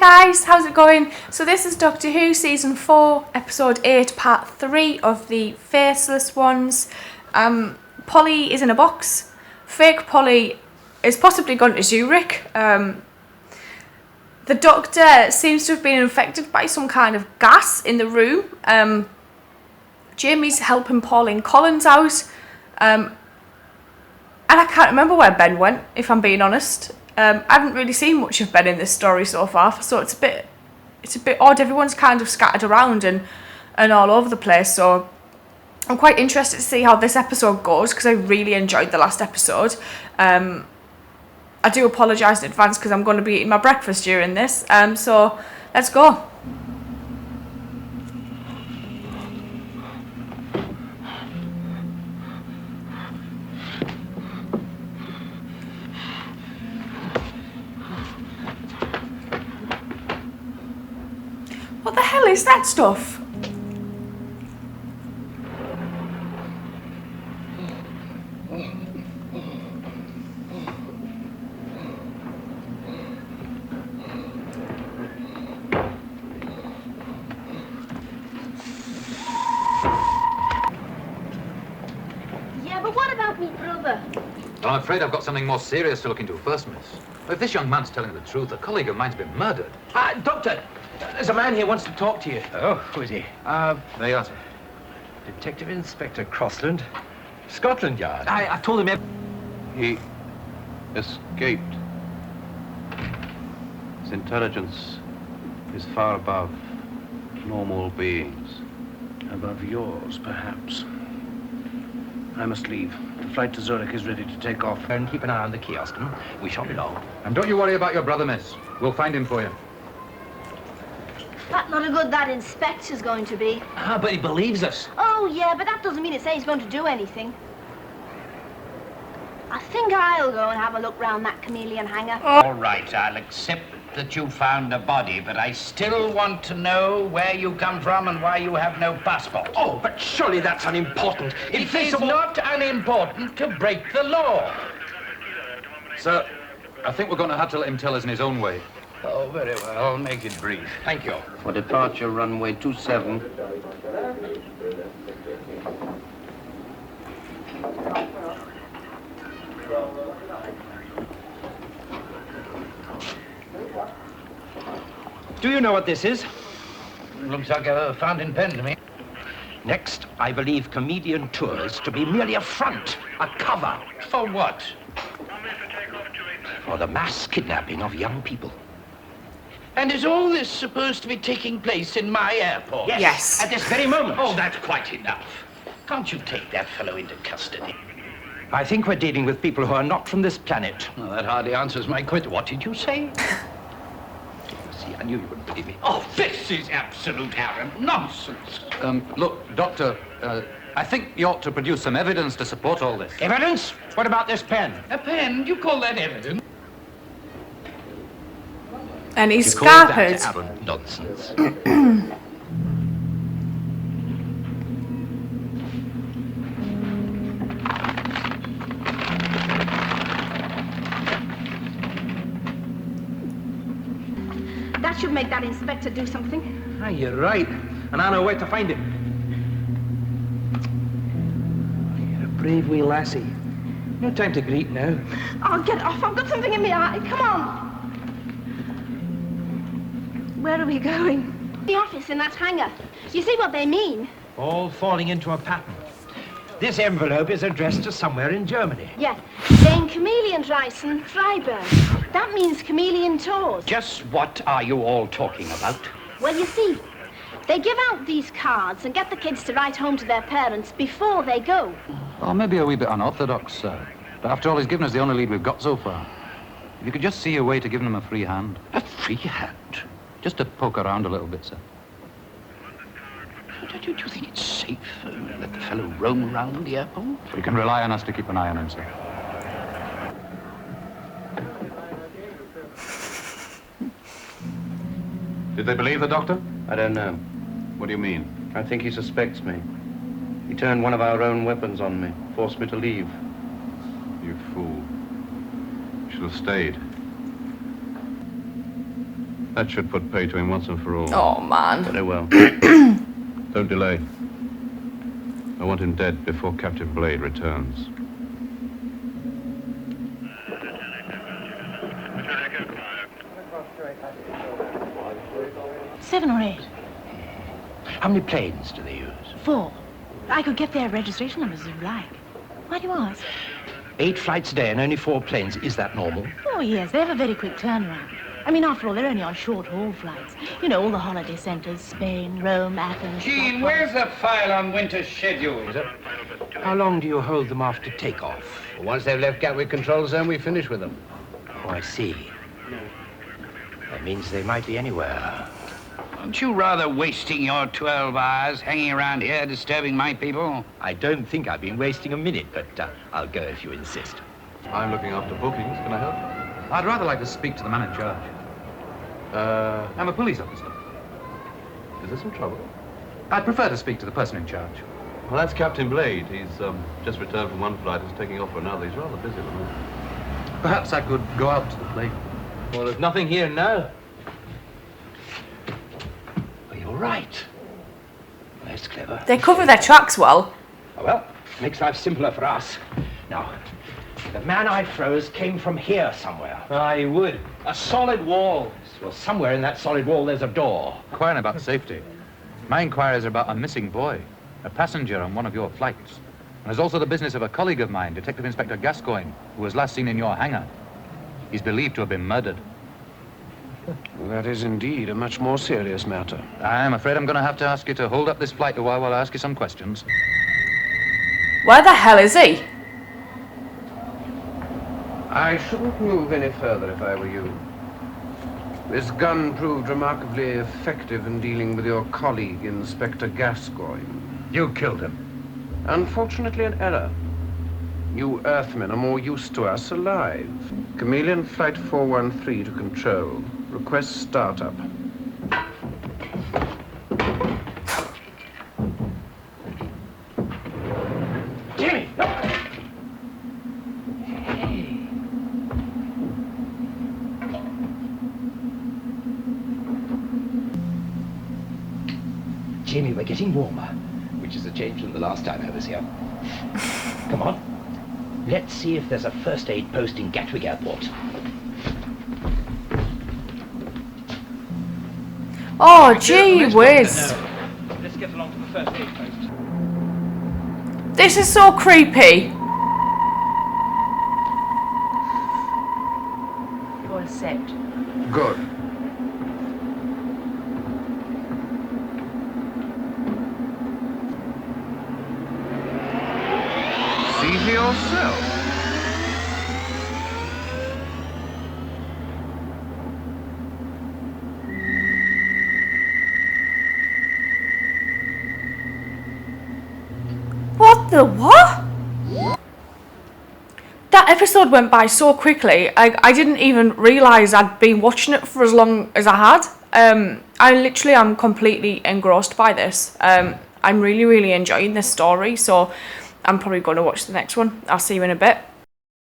guys, how's it going? So this is Doctor Who Season 4, Episode 8, Part 3 of the Faceless ones. Polly is in a box. Fake Polly is possibly gone to Zurich. The Doctor seems to have been infected by some kind of gas in the room. Jamie's helping Pauline Collins out. And I can't remember where Ben went, if I'm being honest. I haven't really seen much of Ben in this story so far, so it's a bit odd. Everyone's kind of scattered around and all over the place, so I'm quite interested to see how this episode goes, because I really enjoyed the last episode. I do apologise in advance because I'm going to be eating my breakfast during this, so let's go. What the hell is that stuff? Yeah, but what about me brother? Well, I'm afraid I've got something more serious to look into first, miss. If this young man's telling the truth, a colleague of mine's been murdered. Doctor, there's a man here who wants to talk to you. Oh, who is he? There you are, sir. Detective Inspector Crossland, Scotland Yard. I told him He escaped. His intelligence is far above normal beings. Above yours, perhaps. I must leave. The flight to Zurich is ready to take off. and keep an eye on the kiosk. We shall be long. And don't you worry about your brother, miss. We'll find him for you. That not a good that inspector's going to be. But he believes us. Oh, yeah, but that doesn't mean it says he's going to do anything. I think I'll go and have a look round that chameleon hangar. All right, I'll accept that you found a body, but I still want to know where you come from and why you have no passport. Oh, but surely that's unimportant. It is not unimportant to break the law. Sir, I think we're going to have to let him tell us in his own way. Oh, very well. Make it brief. Thank you. For departure, runway 27. Do you know what this is? Looks like a fountain pen to me. Next, I believe comedian tours to be merely a front, a cover. For what? For the mass kidnapping of young people. And is all this supposed to be taking place in my airport? Yes. At this very moment. Oh, that's quite enough. Can't you take that fellow into custody? I think we're dealing with people who are not from this planet. Well, that hardly answers my question. What did you say? See, I knew you wouldn't believe me. Oh, this is absolute arrant nonsense. Look, Doctor, I think you ought to produce some evidence to support all this. Evidence? What about this pen? A pen? Do you call that evidence? And he's You call that scarpered. arrant nonsense. That should make that inspector do something. You're right. And I know where to find him. You're a brave wee lassie. No time to greet now. Oh, get off. I've got something in my eye. Come on. Where are we going? The office in that hangar. You see what they mean? All falling into a pattern. This envelope is addressed to somewhere in Germany. Yeah. Den Chameleonreisen Freiburg. That means chameleon tours. Just what are you all talking about? Well, you see, they give out these cards and get the kids to write home to their parents before they go. Oh, maybe a wee bit unorthodox, sir. But after all, he's given us the only lead we've got so far. If you could just see a way to giving him a free hand. A free hand? Just to poke around a little bit, sir. Do you think it's safe to let the fellow roam around the airport? You can rely on us to keep an eye on him, sir. Did they believe the doctor? I don't know. What do you mean? I think he suspects me. He turned one of our own weapons on me, forced me to leave. You fool. You should have stayed. That should put pay to him once and for all. Oh, man. Very well. Don't delay. I want him dead before Captain Blade returns. Seven or eight. How many planes do they use? 4. I could get their registration numbers if you like. Why do you ask? 8 flights a day and only 4 planes. Is that normal? Oh, yes, they have a very quick turnaround. I mean, after all, they're only on short-haul flights. You know, all the holiday centres, Spain, Rome, Athens... Gene, where's the file on winter schedule? How long do you hold them after takeoff? Once they've left Gatwick Control Zone, we finish with them. Oh, I see. That means they might be anywhere. Aren't you rather wasting your 12 hours hanging around here disturbing my people? I don't think I've been wasting a minute, but I'll go if you insist. I'm looking after bookings. Can I help? I'd rather like to speak to the man in charge. I'm a police officer. Is there some trouble? I'd prefer to speak to the person in charge. Well, that's Captain Blade. He's just returned from one flight and is taking off for another. He's rather busy at the moment. Perhaps I could go out to the plane. Well, there's nothing here now. Oh, you're right. That's clever. They cover their tracks well. Oh, well, makes life simpler for us. Now, the man I froze came from here somewhere. Ah, he would. A solid wall. Well, somewhere in that solid wall there's a door. Inquiring about safety. My inquiries are about a missing boy, a passenger on one of your flights. And there's also the business of a colleague of mine, Detective Inspector Gascoigne, who was last seen in your hangar. He's believed to have been murdered. That is indeed a much more serious matter. I'm afraid I'm going to have to ask you to hold up this flight a while I ask you some questions. Where the hell is he? I shouldn't move any further if I were you. This gun proved remarkably effective in dealing with your colleague, Inspector Gascoigne. You killed him. Unfortunately, an error. You Earthmen are more used to us alive. Chameleon Flight 413 to control. Request startup. Jimmy! No. Jimmy, we're getting warmer, which is a change from the last time I was here. Come on. Let's see if there's a first aid post in Gatwick Airport. Oh, gee whiz. Let's get along to the first aid post. This is so creepy. All set. Good. See for yourself. What the what? That episode went by so quickly. I didn't even realise I'd been watching it for as long as I had. I literally am completely engrossed by this. I'm really, really enjoying this story, so I'm probably going to watch the next one. I'll see you in a bit.